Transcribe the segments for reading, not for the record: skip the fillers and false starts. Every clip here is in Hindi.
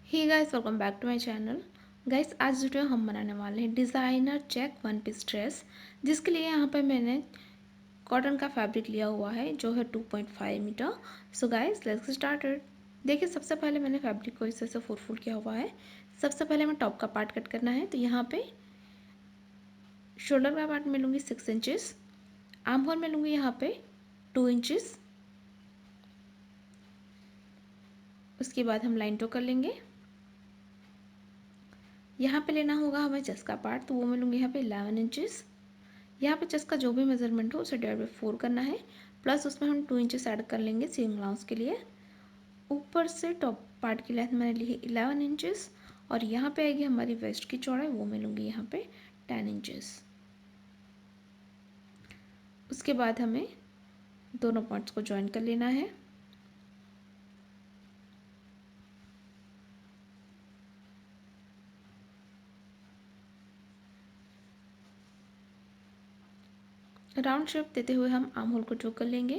Hey guys, welcome back to my channel. Guys, आज वीडियो हम बनाने वाले हैं designer check one piece dress, जिसके लिए यहाँ पर मैंने कॉटन का फैब्रिक लिया हुआ है जो है 2.5 मीटर। So guys, let's started. देखिए, सबसे पहले मैंने फैब्रिक को इस तरह से फोल्ड किया हुआ है। सबसे पहले हमें टॉप का पार्ट कट करना है, तो यहाँ पे शोल्डर का पार्ट में लूँगी 6 इंचज़, आर्म होल में लूँगी यहाँ पे 2 इंचज़। उसके बाद हम लाइन ड्रॉ कर लेंगे। यहाँ पे लेना होगा हमें चेस्ट का पार्ट, तो वो मैं लूँगी यहाँ पे 11 इंचज़। यहाँ पे चेस्ट का जो भी मेजरमेंट हो उसे डिवाइड बाई 4 करना है, प्लस उसमें हम 2 इंचेस ऐड कर लेंगे सीम अलाउंस के लिए। ऊपर से टॉप पार्ट की लेंथ मैंने ली है 11 इंचेस, और यहाँ पे आएगी हमारी वेस्ट की चौड़ाई, वो मैं लूँगी यहाँ पे 10 इंचेस। उसके बाद हमें दोनों पार्ट्स को ज्वाइन कर लेना है। राउंड शेप देते हुए हम आर्म होल को ड्रॉ कर लेंगे।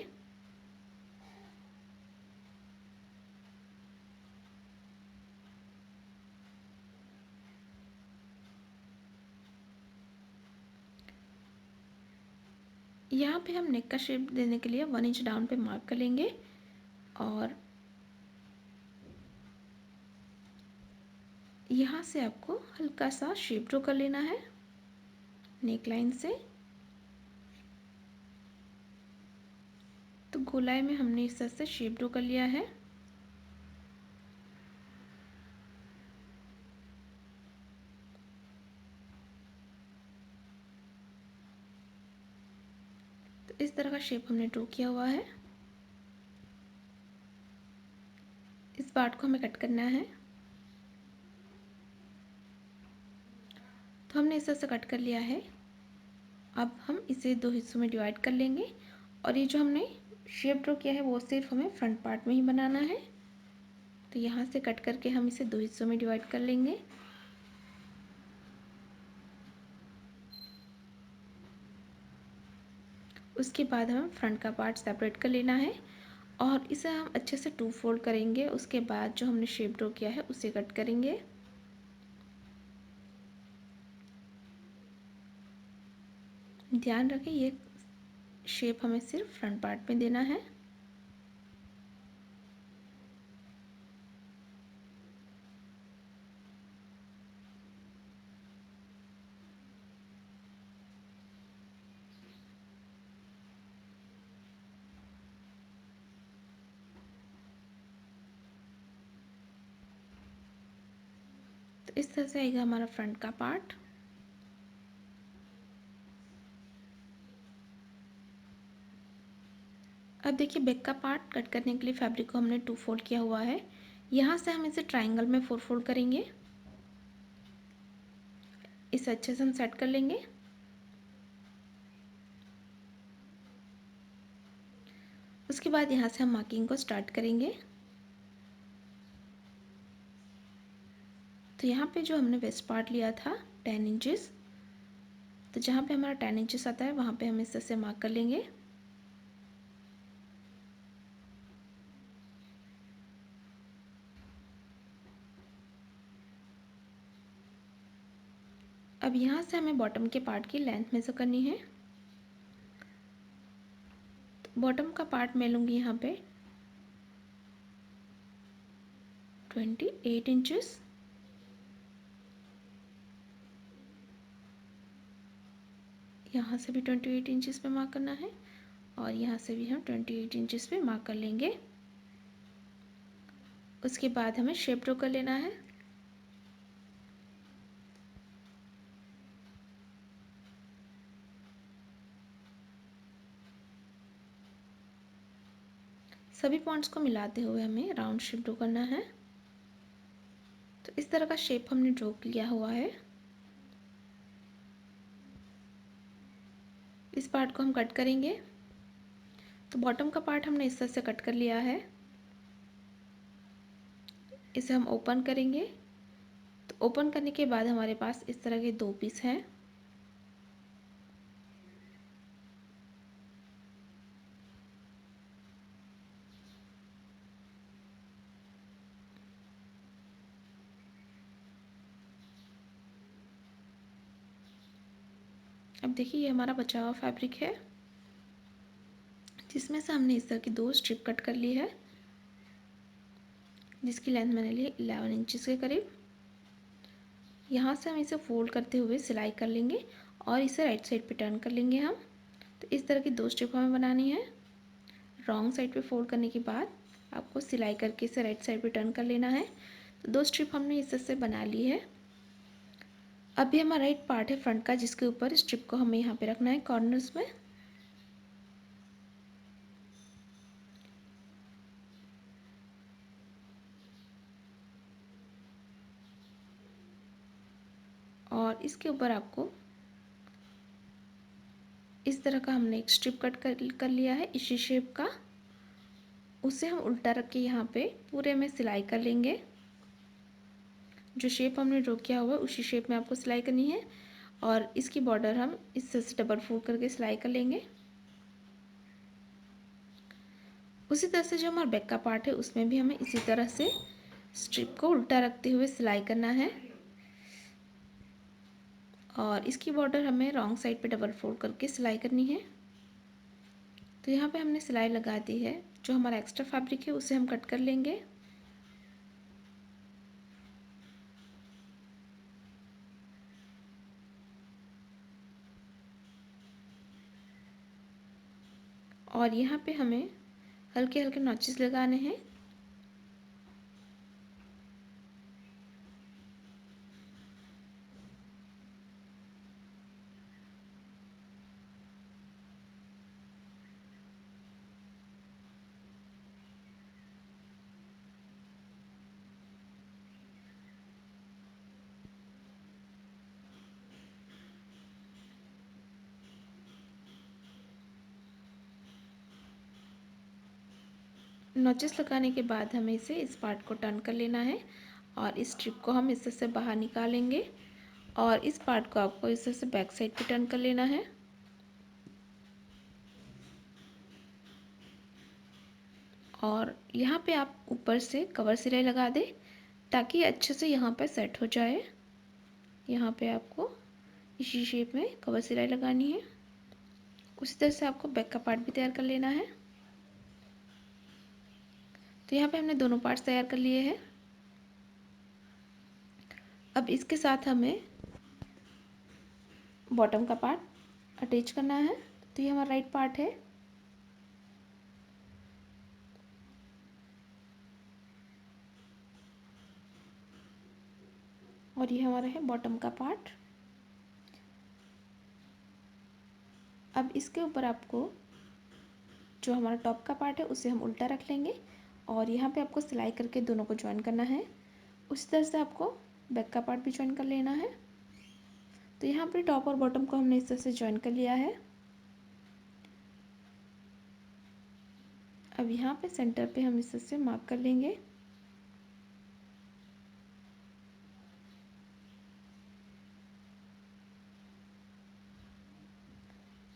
यहाँ पे हम नेक का शेप देने के लिए 1 इंच डाउन पे मार्क कर लेंगे, और यहाँ से आपको हल्का सा शेप ड्रॉ कर लेना है नेक लाइन से। तो गोलाई में हमने इस तरह से शेप ड्रॉ कर लिया है। तो इस तरह का शेप हमने ड्रॉ किया हुआ है। इस पार्ट को हमें कट करना है। तो हमने इस तरह से कट कर लिया है। अब हम इसे दो हिस्सों में डिवाइड कर लेंगे, और ये जो हमने शेप ड्रॉ किया है वो सिर्फ हमें फ्रंट पार्ट में ही बनाना है। तो यहाँ से कट करके हम इसे दो हिस्सों में डिवाइड कर लेंगे। उसके बाद हमें फ्रंट का पार्ट सेपरेट कर लेना है, और इसे हम अच्छे से 2 फोल्ड करेंगे। उसके बाद जो हमने शेप ड्रॉ किया है उसे कट करेंगे। ध्यान रखें, ये शेप हमें सिर्फ फ्रंट पार्ट में देना है। तो इस तरह से आएगा हमारा फ्रंट का पार्ट। अब देखिए, बैक का पार्ट कट करने के लिए फैब्रिक को हमने 2 फोल्ड किया हुआ है। यहाँ से हम इसे ट्रायंगल में 4 फोल्ड करेंगे। इसे अच्छे से हम सेट कर लेंगे। उसके बाद यहाँ से हम मार्किंग को स्टार्ट करेंगे। तो यहाँ पे जो हमने वेस्ट पार्ट लिया था 10 इंचेस, तो जहाँ पे हमारा 10 इंचेस आता है वहाँ पे हम इस तरह से मार्क कर लेंगे। अब यहाँ से हमें बॉटम के पार्ट की लेंथ मेजर करनी है। तो बॉटम का पार्ट मैं लूँगी यहाँ पे 28 इंचेस। यहाँ से भी 28 इंचेस पे मार्क करना है, और यहाँ से भी हम 28 इंचेस पे मार्क कर लेंगे। उसके बाद हमें शेप ड्रॉ कर लेना है। सभी पॉइंट्स को मिलाते हुए हमें राउंड शेप ड्रॉ करना है। तो इस तरह का शेप हमने ड्रॉ किया हुआ है। इस पार्ट को हम कट करेंगे। तो बॉटम का पार्ट हमने इस तरह से कट कर लिया है। इसे हम ओपन करेंगे। तो ओपन करने के बाद हमारे पास इस तरह के दो पीस हैं। अब देखिए ये हमारा बचा हुआ फैब्रिक है, जिसमें से हमने इस तरह की 2 स्ट्रिप कट कर ली है, जिसकी लेंथ मैंने ली 11 इंचज़ के करीब। यहाँ से हम इसे फोल्ड करते हुए सिलाई कर लेंगे और इसे राइट साइड पे टर्न कर लेंगे हम। तो इस तरह की 2 स्ट्रिप हमें बनानी है। रॉन्ग साइड पे फोल्ड करने के बाद आपको सिलाई करके इसे राइट साइड पे टर्न कर लेना है। तो 2 स्ट्रिप हमने इस तरह से बना ली है। अभी हमारा राइट पार्ट है फ्रंट का, जिसके ऊपर स्ट्रिप को हमें यहाँ पे रखना है कॉर्नर्स में। और इसके ऊपर आपको इस तरह का हमने एक स्ट्रिप कट कर लिया है इसी शेप का। उसे हम उल्टा रख के यहाँ पे पूरे में सिलाई कर लेंगे। जो शेप हमने ड्रॉ किया हुआ है उसी शेप में आपको सिलाई करनी है और इसकी बॉर्डर हम इस तरह से डबल फोल्ड करके सिलाई कर लेंगे। उसी तरह से जो हमारा बैक का पार्ट है उसमें भी हमें इसी तरह से स्ट्रिप को उल्टा रखते हुए सिलाई करना है और इसकी बॉर्डर हमें रॉन्ग साइड पे डबल फोल्ड करके सिलाई करनी है। तो यहाँ पे हमने सिलाई लगा दी है। जो हमारा एक्स्ट्रा फैब्रिक है उसे हम कट कर लेंगे। और यहाँ पे हमें हल्के हल्के नॉचेस लगाने हैं। नॉचेस लगाने के बाद हमें इसे इस पार्ट को टर्न कर लेना है और इस स्ट्रिप को हम इससे बाहर निकालेंगे और इस पार्ट को आपको इस तरह से बैक साइड पे टर्न कर लेना है। और यहाँ पे आप ऊपर से कवर सिलाई लगा दें ताकि अच्छे से यहाँ पे सेट हो जाए। यहाँ पे आपको इसी शेप में कवर सिलाई लगानी है। उसी तरह से आपको बैक का पार्ट भी तैयार कर लेना है। तो यहाँ पे हमने दोनों पार्ट्स तैयार कर लिए हैं। अब इसके साथ हमें बॉटम का पार्ट अटैच करना है। तो ये हमारा राइट पार्ट है। और ये हमारा है बॉटम का पार्ट। अब इसके ऊपर आपको जो हमारा टॉप का पार्ट है उसे हम उल्टा रख लेंगे और यहाँ पे आपको सिलाई करके दोनों को ज्वाइन करना है। उसी तरह से आपको बैक का पार्ट भी ज्वाइन कर लेना है। तो यहाँ पे टॉप और बॉटम को हमने इस तरह से ज्वाइन कर लिया है। अब यहाँ पे सेंटर पे हम इस तरह से मार्क कर लेंगे।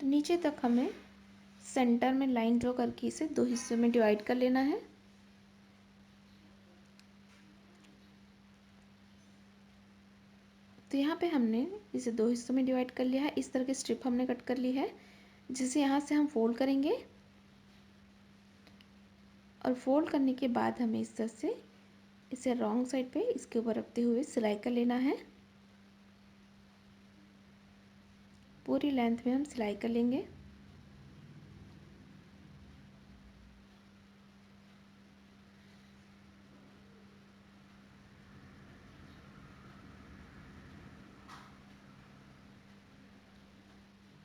तो नीचे तक हमें सेंटर में लाइन ड्रॉ करके इसे 2 हिस्सों में डिवाइड कर लेना है। तो यहाँ पे हमने इसे 2 हिस्सों में डिवाइड कर लिया है। इस तरह की स्ट्रिप हमने कट कर ली है, जिसे यहाँ से हम फोल्ड करेंगे और फोल्ड करने के बाद हमें इस तरह से इसे रॉन्ग साइड पे इसके ऊपर रखते हुए सिलाई कर लेना है। पूरी लेंथ में हम सिलाई कर लेंगे।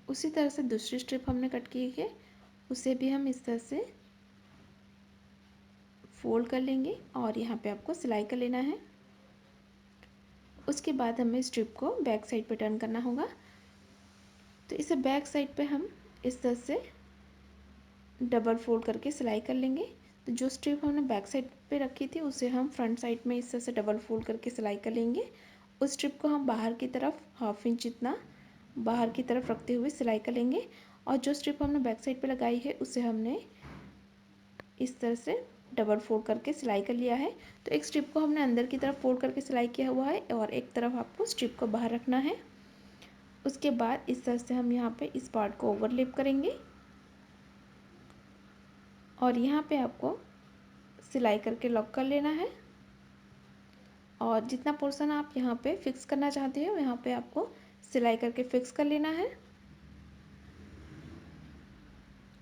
उसी तरह से दूसरी स्ट्रिप हमने कट की है, उसे भी हम इस तरह से फोल्ड कर लेंगे और यहाँ पे आपको सिलाई कर लेना है। उसके बाद हमें स्ट्रिप को बैक साइड पे टर्न करना होगा। तो इसे बैक साइड पे हम इस तरह से डबल फोल्ड करके सिलाई कर लेंगे। तो जो स्ट्रिप हमने बैक साइड पे रखी थी उसे हम फ्रंट साइड में इस तरह से डबल फोल्ड करके सिलाई कर लेंगे। उस स्ट्रिप को हम बाहर की तरफ 1/2 इंच जितना बाहर की तरफ रखते हुए सिलाई कर लेंगे और जो स्ट्रिप हमने बैक साइड पे लगाई है उसे हमने इस तरह से डबल फोल्ड करके सिलाई कर लिया है। तो एक स्ट्रिप को हमने अंदर की तरफ फोल्ड करके सिलाई किया हुआ है और एक तरफ आपको स्ट्रिप को बाहर रखना है। उसके बाद इस तरह से हम यहाँ पे इस पार्ट को ओवरलैप करेंगे और यहाँ पे आपको सिलाई करके लॉक कर लेना है। और जितना पोर्शन आप यहाँ पे फिक्स करना चाहते हो यहाँ पे आपको सिलाई करके फिक्स कर लेना है।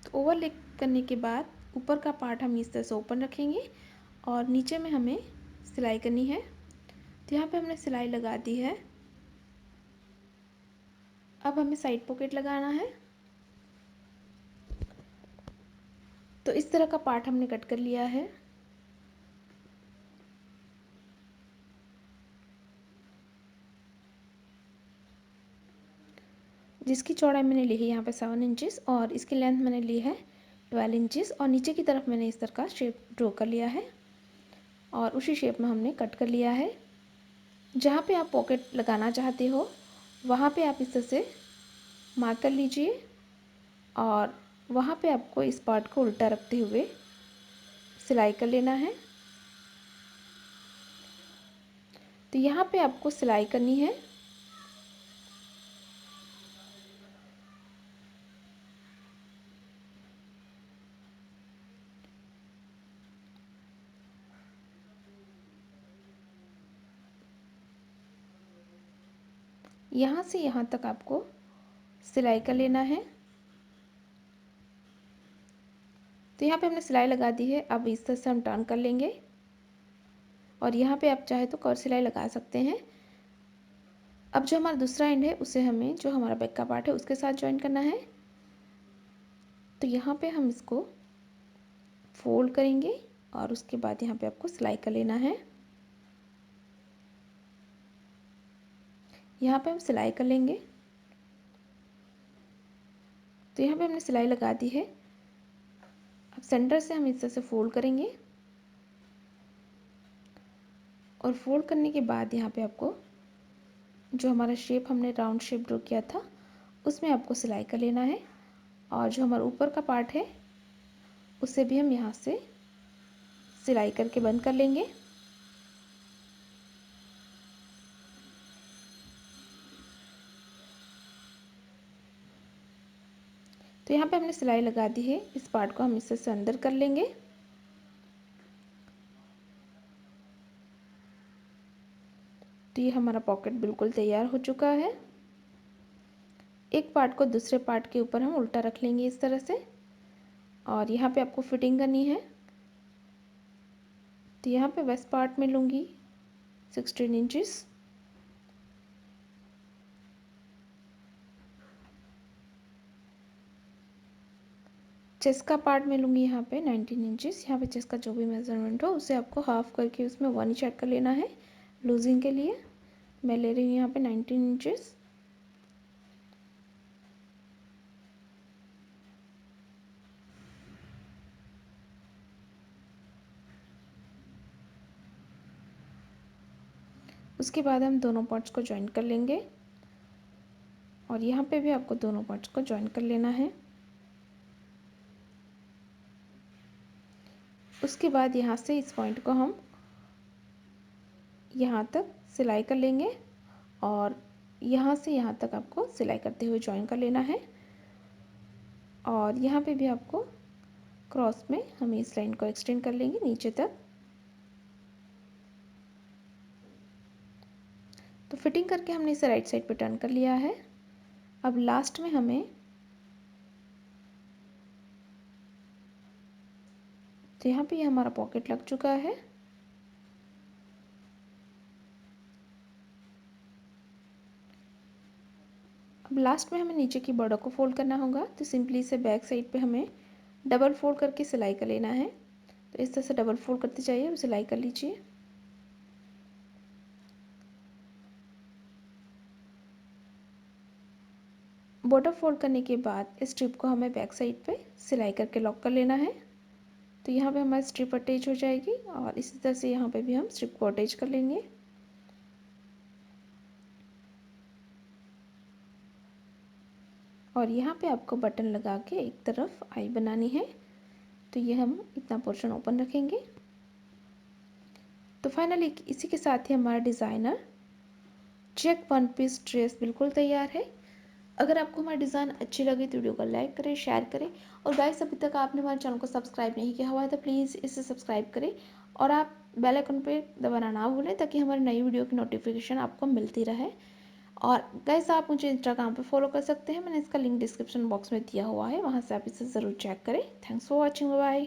तो ओवरलैप करने के बाद ऊपर का पार्ट हम इस तरह से ओपन रखेंगे और नीचे में हमें सिलाई करनी है। तो यहाँ पे हमने सिलाई लगा दी है। अब हमें साइड पॉकेट लगाना है। तो इस तरह का पार्ट हमने कट कर लिया है। जिसकी चौड़ाई मैंने ली है यहाँ पे 7 इंचेस और इसकी लेंथ मैंने ली है 12 इंचेस और नीचे की तरफ मैंने इस तरह का शेप ड्रॉ कर लिया है और उसी शेप में हमने कट कर लिया है। जहाँ पे आप पॉकेट लगाना चाहते हो वहाँ पे आप इस तरह से मार्क कर लीजिए और वहाँ पे आपको इस पार्ट को उल्टा रखते हुए सिलाई कर लेना है। तो यहाँ पे आपको सिलाई करनी है। यहाँ से यहाँ तक आपको सिलाई कर लेना है। तो यहाँ पे हमने सिलाई लगा दी है। अब इस तरह से हम टर्न कर लेंगे और यहाँ पे आप चाहे तो कर्व सिलाई लगा सकते हैं। अब जो हमारा दूसरा एंड है उसे हमें जो हमारा बैक का पार्ट है उसके साथ ज्वाइन करना है। तो यहाँ पे हम इसको फोल्ड करेंगे और उसके बाद यहाँ पे आपको सिलाई कर लेना है। यहाँ पे हम सिलाई कर लेंगे। तो यहाँ पे हमने सिलाई लगा दी है। अब सेंटर से हम इस तरह से फोल्ड करेंगे और फोल्ड करने के बाद यहाँ पे आपको जो हमारा शेप हमने राउंड शेप ड्रॉ किया था उसमें आपको सिलाई कर लेना है और जो हमारा ऊपर का पार्ट है उसे भी हम यहाँ से सिलाई करके बंद कर लेंगे। तो यहाँ पे हमने सिलाई लगा दी है। इस पार्ट को हम इससे अंदर कर लेंगे। तो ये हमारा पॉकेट बिल्कुल तैयार हो चुका है। एक पार्ट को दूसरे पार्ट के ऊपर हम उल्टा रख लेंगे इस तरह से और यहाँ पे आपको फिटिंग करनी है। तो यहाँ पे वेस्ट पार्ट में लूँगी 16 इंचेस। चेस्ट का पार्ट में लूँगी यहाँ पे 19 इंचेस। यहाँ पे चेस्ट का जो भी मेजरमेंट हो उसे आपको हाफ करके उसमें 1 इंच ऐड कर लेना है लूजिंग के लिए। मैं ले रही हूँ यहाँ पे 19 इंचेस। उसके बाद हम दोनों पार्ट्स को ज्वाइन कर लेंगे और यहाँ पे भी आपको दोनों पार्ट्स को ज्वाइन कर लेना है। उसके बाद यहाँ से इस पॉइंट को हम यहाँ तक सिलाई कर लेंगे और यहाँ से यहाँ तक आपको सिलाई करते हुए ज्वाइन कर लेना है और यहाँ पे भी आपको क्रॉस में हम इस लाइन को एक्सटेंड कर लेंगे नीचे तक। तो फिटिंग करके हमने इसे राइट साइड पे टर्न कर लिया है। अब लास्ट में हमें तो यहाँ पे हमारा पॉकेट लग चुका है। अब लास्ट में हमें नीचे की बॉर्डर को फोल्ड करना होगा। तो सिंपली इसे बैक साइड पे हमें डबल फोल्ड करके सिलाई कर लेना है। तो इस तरह से डबल फोल्ड करते जाइए और सिलाई कर लीजिए। बॉर्डर फोल्ड करने के बाद इस स्ट्रिप को हमें बैक साइड पे सिलाई करके लॉक कर लेना है। तो यहाँ पे हमारी स्ट्रिप अटैच हो जाएगी और इसी तरह से यहाँ पे भी हम स्ट्रिप को अटैच कर लेंगे। और यहाँ पे आपको बटन लगा के एक तरफ आई बनानी है। तो ये हम इतना पोर्शन ओपन रखेंगे। तो फाइनली इसी के साथ ही हमारा designer check one piece dress बिल्कुल तैयार है। अगर आपको हमारी डिज़ाइन अच्छी लगी तो वीडियो को लाइक करें, शेयर करें। और गाइस अभी तक आपने हमारे चैनल को सब्सक्राइब नहीं किया हुआ है तो प्लीज़ इसे सब्सक्राइब करें और आप बेल आइकन पे दबाना ना भूलें ताकि हमारी नई वीडियो की नोटिफिकेशन आपको मिलती रहे। और गाइस आप मुझे इंस्टाग्राम पे फॉलो कर सकते हैं, मैंने इसका लिंक डिस्क्रिप्शन बॉक्स में दिया हुआ है, वहाँ से आप इसे ज़रूर चेक करें। Thanks for watching, bye.